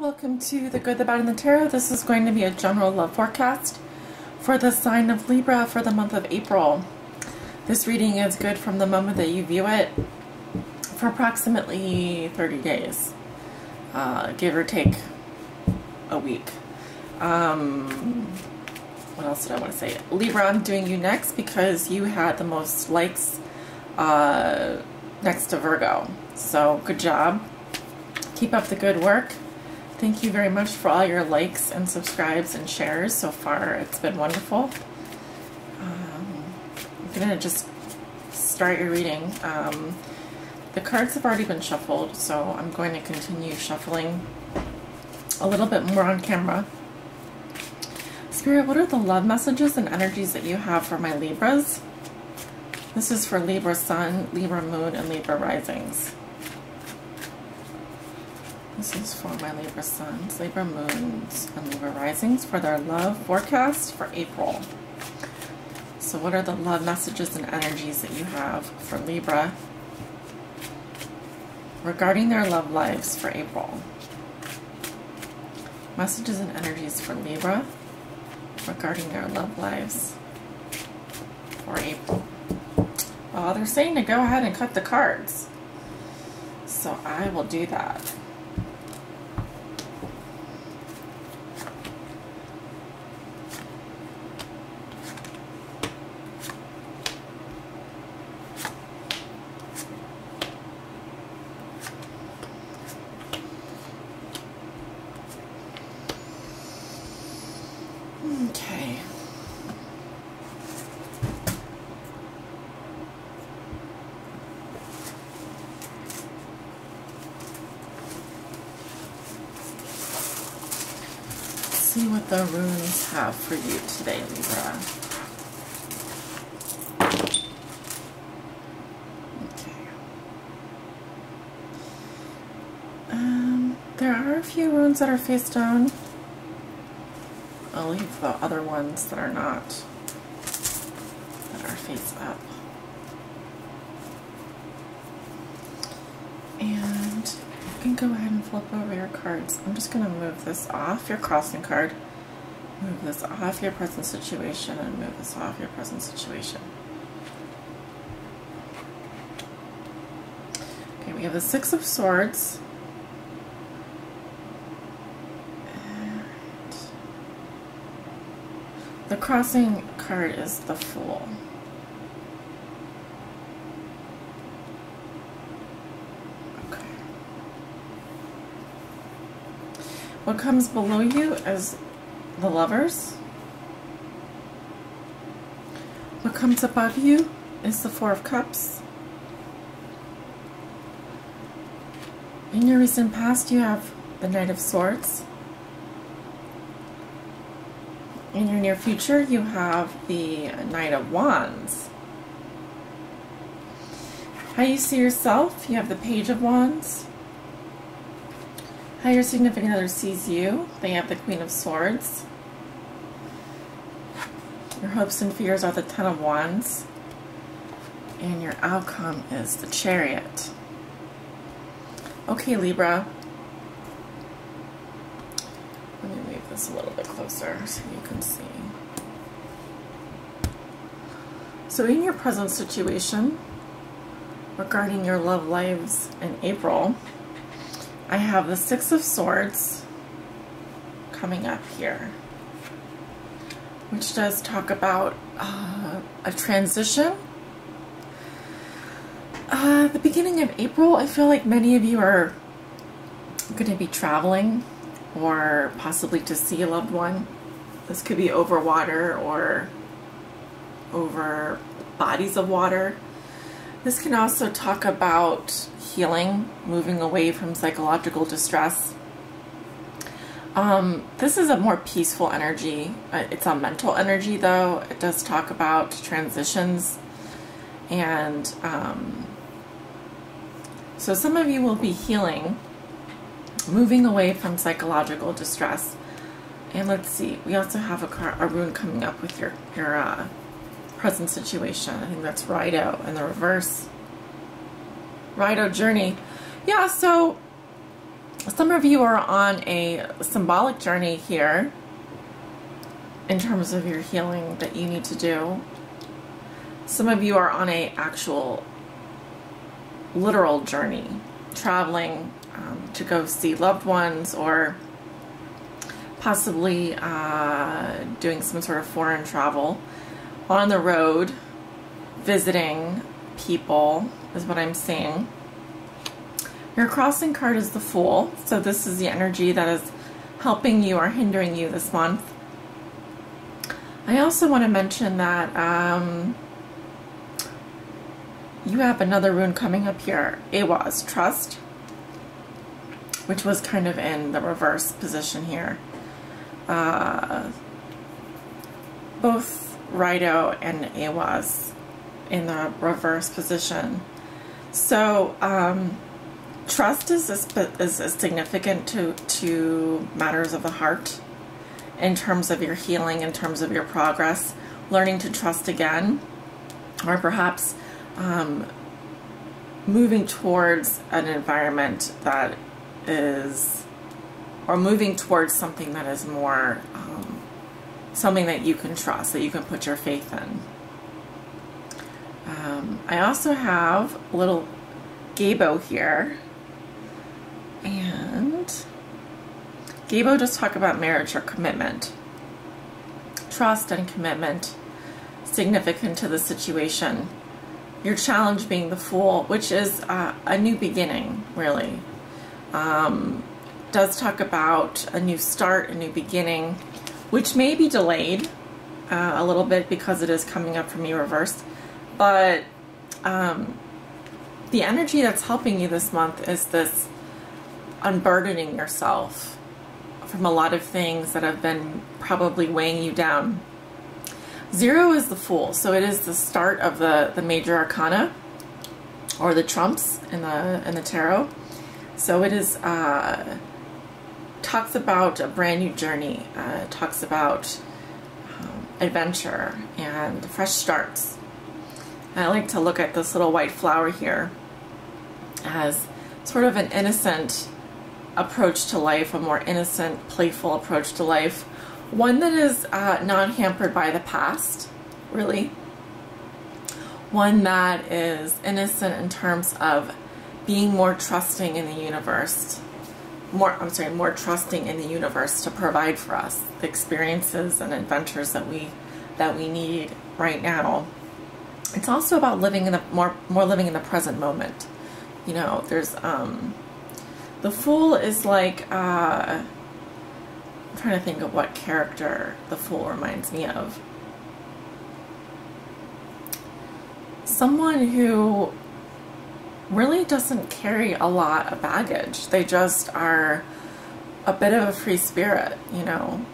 Welcome to The Good, the Bad, and the Tarot. This is going to be a general love forecast for the sign of Libra for the month of April. This reading is good from the moment that you view it for approximately 30 days, give or take a week. What else did I want to say? Libra, I'm doing you next because you had the most likes next to Virgo. So good job. Keep up the good work. Thank you very much for all your likes and subscribes and shares so far. It's been wonderful. I'm going to just start your reading. The cards have already been shuffled, so I'm going to continue shuffling a little bit more on camera. Spirit, what are the love messages and energies that you have for my Libras? This is for Libra Sun, Libra Moon, and Libra Risings. This is for my Libra Suns, Libra Moons, and Libra Risings for their love forecast for April. So what are the love messages and energies that you have for Libra regarding their love lives for April? Messages and energies for Libra regarding their love lives for April. Well, they're saying to go ahead and cut the cards. So I will do that. Okay. Let's see what the runes have for you today, Libra. Okay. There are a few runes that are face down. I'll leave the other ones that are not, that are face up. And you can go ahead and flip over your cards. I'm just going to move this off your crossing card, move this off your present situation, and move this off your present situation. Okay, we have the Six of Swords. The crossing card is the Fool. Okay. What comes below you is the Lovers. What comes above you is the Four of Cups. In your recent past, you have the Knight of Swords. In your near future, you have the Knight of Wands. How you see yourself, you have the Page of Wands. How your significant other sees you, they have the Queen of Swords. Your hopes and fears are the Ten of Wands. And your outcome is the Chariot. Okay, Libra. Let me move this a little bit closer so you can see. So in your present situation, regarding your love lives in April, I have the Six of Swords coming up here, which does talk about a transition. The beginning of April, I feel like many of you are going to be traveling, or possibly to see a loved one. This could be over water or over bodies of water. This can also talk about healing, moving away from psychological distress. This is a more peaceful energy. It's a mental energy, though. It does talk about transitions. And so some of you will be healing, moving away from psychological distress. And let's see, we also have a rune coming up with your present situation. I think that's Rido in the reverse. Rido journey. Yeah, so Some of you are on a symbolic journey here in terms of your healing that you need to do. Some of you are on a actual literal journey, traveling to go see loved ones, or possibly doing some sort of foreign travel, on the road, visiting people is what I'm seeing. Your crossing card is the Fool, so this is the energy that is helping you or hindering you this month. I also want to mention that you have another rune coming up here, Awaz, Trust, which was kind of in the reverse position here. Both Rido and Awaz in the reverse position. So trust is significant to matters of the heart, in terms of your healing, in terms of your progress, learning to trust again, or perhaps moving towards an environment that is, or moving towards something that is more, something that you can trust, that you can put your faith in. I also have a little Gabo here, and Gabo does talk about marriage or commitment. Trust and commitment, significant to the situation. Your challenge being the Fool, which is a new beginning, really. Does talk about a new start, a new beginning, which may be delayed a little bit because it is coming up for me reversed. But the energy that's helping you this month is this unburdening yourself from a lot of things that have been probably weighing you down. 0 is the Fool, so it is the start of the major arcana, or the trumps in the tarot. So it is talks about a brand new journey. Talks about adventure and fresh starts. And I like to look at this little white flower here as sort of an innocent approach to life, a more innocent, playful approach to life. One that is not hampered by the past, really. One that is innocent in terms of being more trusting in the universe. More trusting in the universe to provide for us the experiences and adventures that we need right now. It's also about living in the more living in the present moment. You know, there's the Fool is like I'm trying to think of what character the Fool reminds me of. Someone who really doesn't carry a lot of baggage. They just are a bit of a free spirit, you know.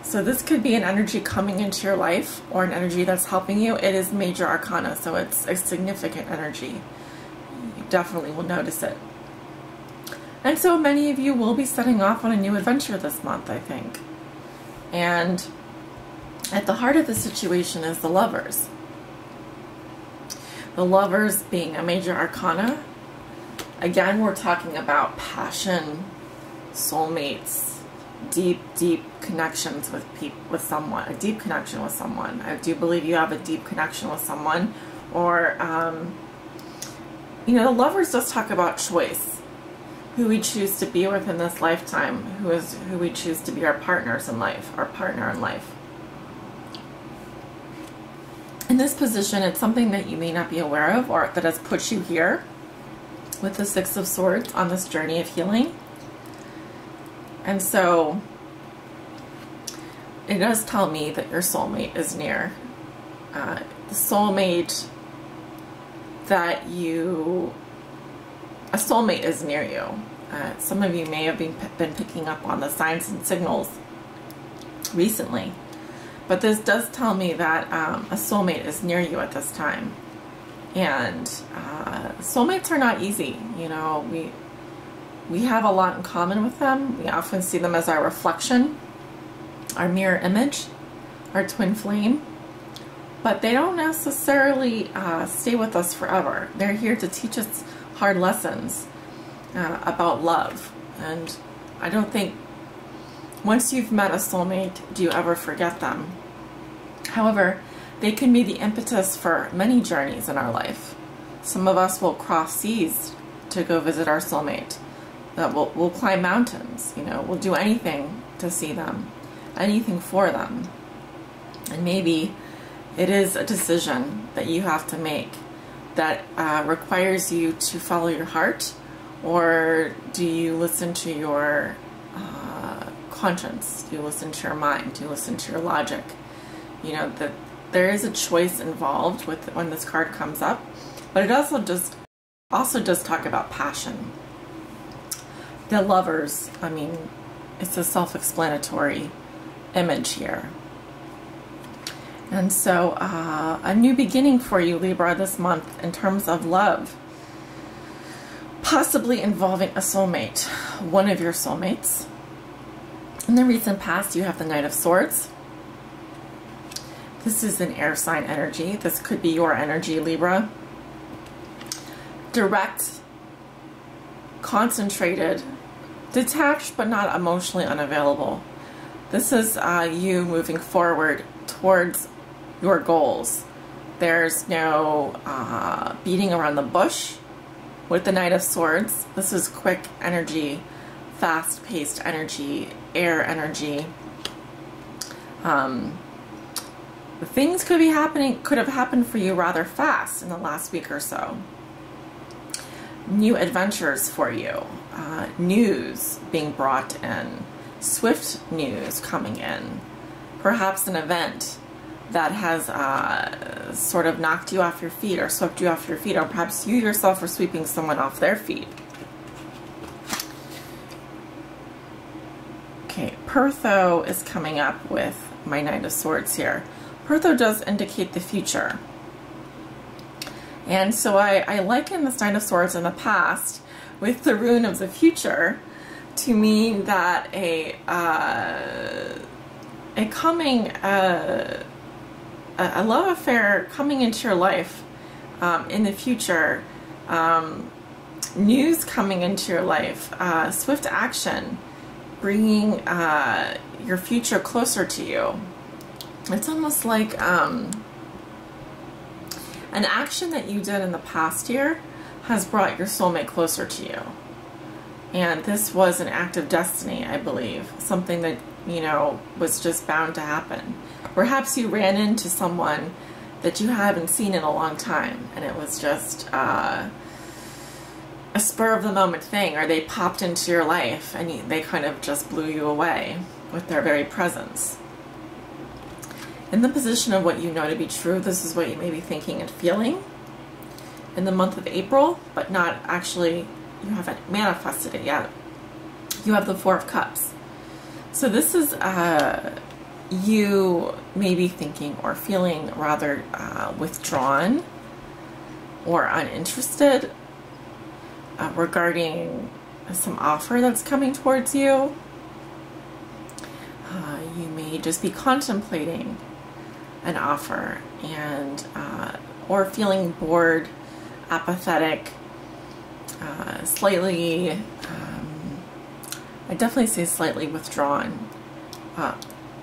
So this could be an energy coming into your life, or an energy that's helping you. It is major arcana, so it's a significant energy. You definitely will notice it. And so many of you will be setting off on a new adventure this month, I think. And at the heart of the situation is the Lovers. The Lovers being a major arcana. Again, we're talking about passion, soulmates, deep connections with someone, a deep connection with someone. I do believe you have a deep connection with someone, or you know, the Lovers does talk about choice, who we choose to be with in this lifetime, who we choose to be our partners in life, our partner in life. In this position, it's something that you may not be aware of, or that has put you here with the Six of Swords on this journey of healing. And so it does tell me that your soulmate is near. The soulmate that a soulmate is near you. Some of you may have been picking up on the signs and signals recently. But this does tell me that a soulmate is near you at this time. And soulmates are not easy. You know, we have a lot in common with them. We often see them as our reflection, our mirror image, our twin flame. But they don't necessarily stay with us forever. They're here to teach us hard lessons about love And I don't think once you've met a soulmate, do you ever forget them. However, they can be the impetus for many journeys in our life. Some of us will cross seas to go visit our soulmate. We'll climb mountains, you know, we'll do anything to see them, anything for them. And maybe it is a decision that you have to make that requires you to follow your heart, or do you listen to your conscience? Do you listen to your mind? Do you listen to your logic? You know, that there is a choice involved with when this card comes up, but it also does talk about passion. The Lovers, I mean, it's a self-explanatory image here. And so a new beginning for you, Libra, this month in terms of love, possibly involving a soulmate, one of your soulmates. In the recent past, you have the Knight of Swords. This is an air sign energy. This could be your energy, Libra. Direct, concentrated, detached, but not emotionally unavailable. This is you moving forward towards your goals. There's no beating around the bush with the Knight of Swords. This is quick energy, fast-paced energy, air energy. Things could have happened for you rather fast in the last week or so. New adventures for you, news being brought in, swift news coming in, perhaps an event that has sort of knocked you off your feet or swept you off your feet, or perhaps you yourself are sweeping someone off their feet. Okay, Pertho is coming up with my Knight of Swords here. Pertho does indicate the future. And so I liken this Knight of Swords in the past with the rune of the future to mean that a love affair coming into your life in the future, news coming into your life, swift action, bringing your future closer to you. It's almost like an action that you did in the past year has brought your soulmate closer to you. And this was an act of destiny, I believe. Something that, you know, was just bound to happen. Perhaps you ran into someone that you haven't seen in a long time, and it was just a spur of the moment thing, or they popped into your life and they kind of just blew you away with their very presence. In the position of what you know to be true, this is what you may be thinking and feeling in the month of April, but not actually, you haven't manifested it yet. You have the Four of Cups. So this is you may be thinking or feeling rather withdrawn or uninterested regarding some offer that's coming towards you. You may just be contemplating an offer and or feeling bored, apathetic, slightly I definitely say slightly withdrawn,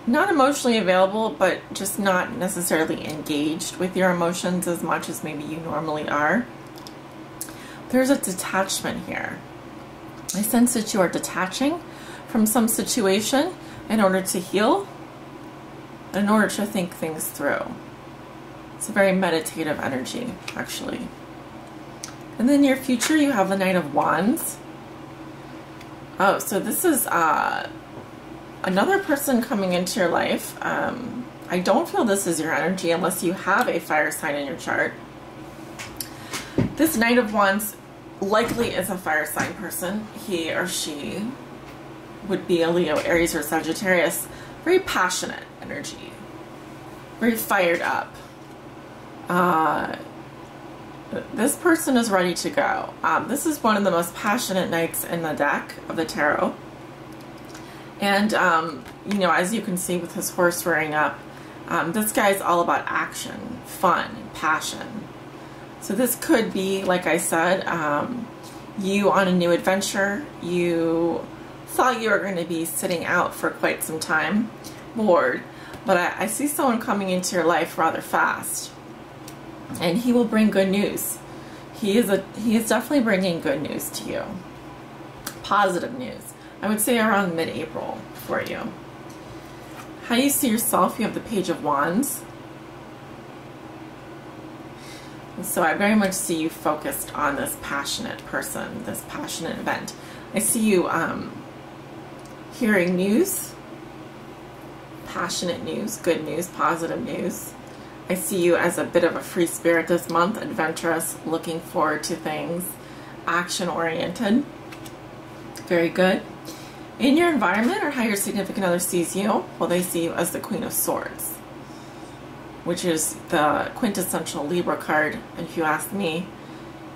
not emotionally available, but just not necessarily engaged with your emotions as much as maybe you normally are. There's a detachment here. I sense that you are detaching from some situation in order to heal, in order to think things through. It's a very meditative energy, actually. And then your future, you have the Knight of Wands. Oh, so this is another person coming into your life. I don't feel this is your energy unless you have a fire sign in your chart. This Knight of Wands likely is a fire sign person. He or she would be a Leo, Aries, or Sagittarius. Very passionate energy. Very fired up. This person is ready to go. This is one of the most passionate knights in the deck of the tarot. And, you know, as you can see with his horse rearing up, this guy's all about action, fun, passion. So this could be, like I said, you on a new adventure. You thought you were going to be sitting out for quite some time, bored, but I see someone coming into your life rather fast, and he will bring good news. He is definitely bringing good news to you. Positive news. I would say around mid-April for you. How you see yourself, you have the Page of Wands. So I very much see you focused on this passionate person, this passionate event. I see you hearing news, passionate news, good news, positive news. I see you as a bit of a free spirit this month, adventurous, looking forward to things, action-oriented. Very good. In your environment, or how your significant other sees you, well, they see you as the Queen of Swords, which is the quintessential Libra card. And if you ask me,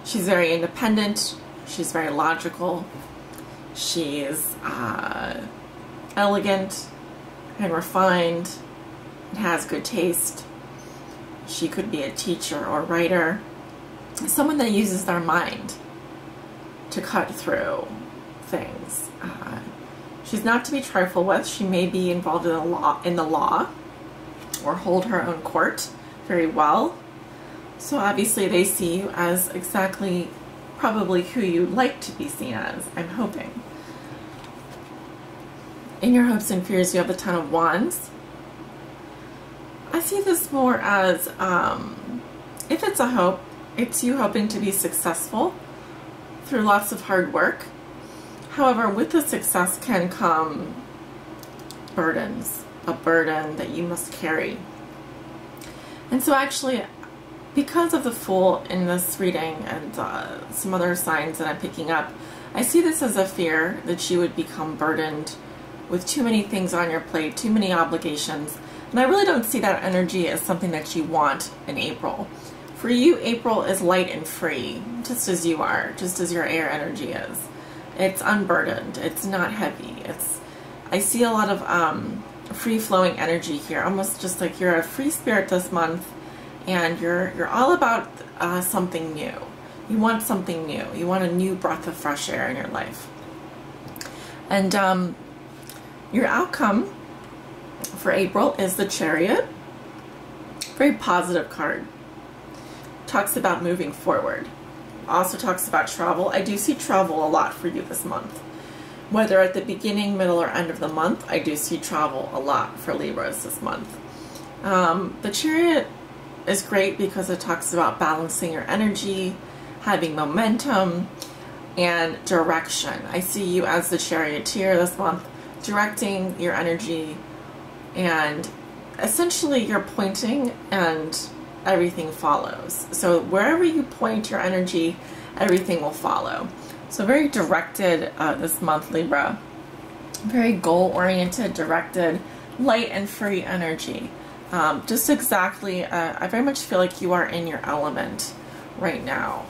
she's very independent, she's very logical, she's elegant and refined, and has good taste. She could be a teacher or writer, someone that uses their mind to cut through things. She's not to be trifled with. She may be involved in the law or hold her own court very well. So obviously they see you as exactly probably who you'd like to be seen as, I'm hoping. In your hopes and fears, you have the Ten of Wands. I see this more as, if it's a hope, it's you hoping to be successful through lots of hard work. However, with the success can come burdens, a burden that you must carry. And so actually, because of the Fool in this reading and some other signs that I'm picking up, I see this as a fear that you would become burdened with too many things on your plate, too many obligations. And I really don't see that energy as something that you want in April. For you, April is light and free, just as you are, just as your air energy is. It's unburdened. It's not heavy. I see a lot of free-flowing energy here, almost just like you're a free spirit this month, and you're all about something new. You want something new. You want a new breath of fresh air in your life. And your outcome for April is the Chariot. Very positive card. Talks about moving forward. Also talks about travel. I do see travel a lot for you this month. Whether at the beginning, middle, or end of the month, I do see travel a lot for Libras this month. The Chariot is great because it talks about balancing your energy, having momentum, and direction. I see you as the charioteer this month, directing your energy, and essentially you're pointing and everything follows. So wherever you point your energy, everything will follow. So very directed this month, Libra. Very goal-oriented, directed, light and free energy. Just exactly, I very much feel like you are in your element right now.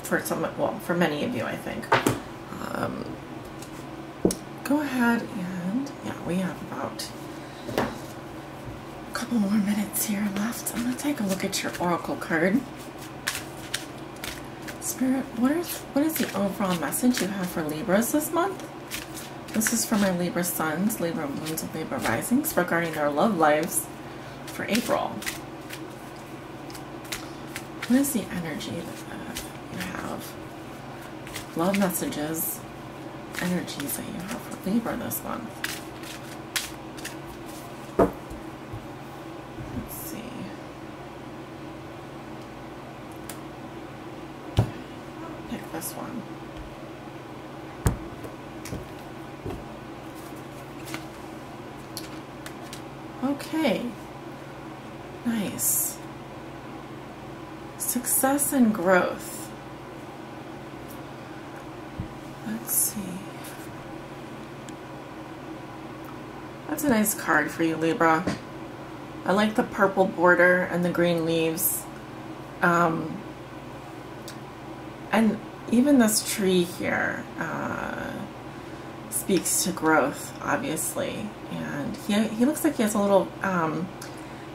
For for many of you, I think. Go ahead and, yeah, we have about a couple more minutes here left. I'm going to take a look at your Oracle card. Spirit, what is the overall message you have for Libras this month? This is for my Libra suns, Libra moons, and Libra risings regarding their love lives for April. What is the energy that you have? Love messages, energies that you have for Libra this month. Let's see. I'll pick this one. Okay. Nice. Success and growth. Let's see. That's a nice card for you, Libra. I like the purple border and the green leaves. And even this tree here speaks to growth, obviously. And he looks like he has a little,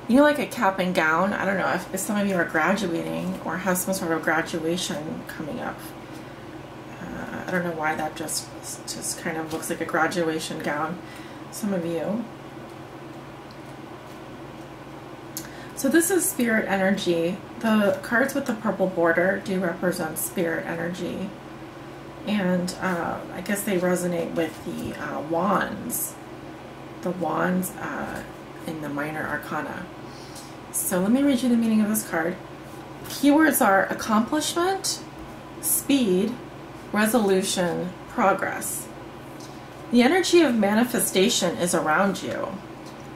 you know, like a cap and gown. I don't know if some of you are graduating or have some sort of graduation coming up. I don't know why that just kind of looks like a graduation gown. Some of you. So this is spirit energy. The cards with the purple border do represent spirit energy. And I guess they resonate with the wands. The wands in the minor arcana. So let me read you the meaning of this card. Keywords are accomplishment, speed, resolution, progress. The energy of manifestation is around you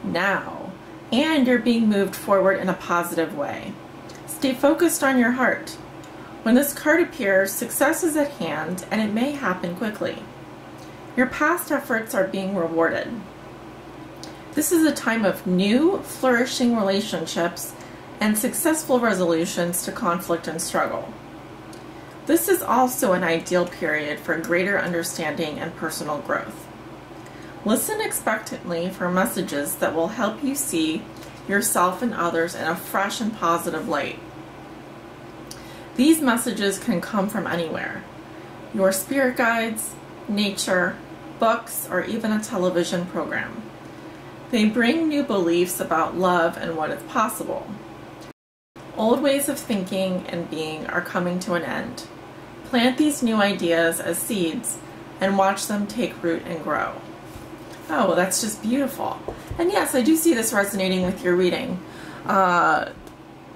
now, and you're being moved forward in a positive way. Stay focused on your heart. When this card appears, success is at hand, and it may happen quickly. Your past efforts are being rewarded. This is a time of new, flourishing relationships and successful resolutions to conflict and struggle. This is also an ideal period for greater understanding and personal growth. Listen expectantly for messages that will help you see yourself and others in a fresh and positive light. These messages can come from anywhere: your spirit guides, nature, books, or even a television program. They bring new beliefs about love and what is possible. Old ways of thinking and being are coming to an end. Plant these new ideas as seeds and watch them take root and grow. Oh, well, that's just beautiful. And yes, I do see this resonating with your reading.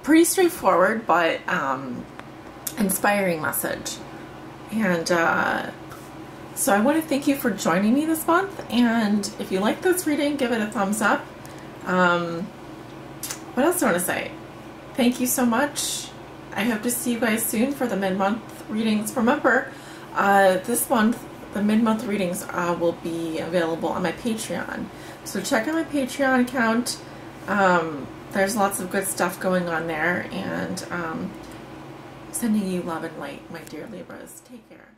Pretty straightforward, but inspiring message. And so I want to thank you for joining me this month. And if you like this reading, give it a thumbs up. What else do I want to say? Thank you so much. I hope to see you guys soon for the mid-month readings. Remember, this month, the mid-month readings will be available on my Patreon. So check out my Patreon account. There's lots of good stuff going on there. And sending you love and light, my dear Libras. Take care.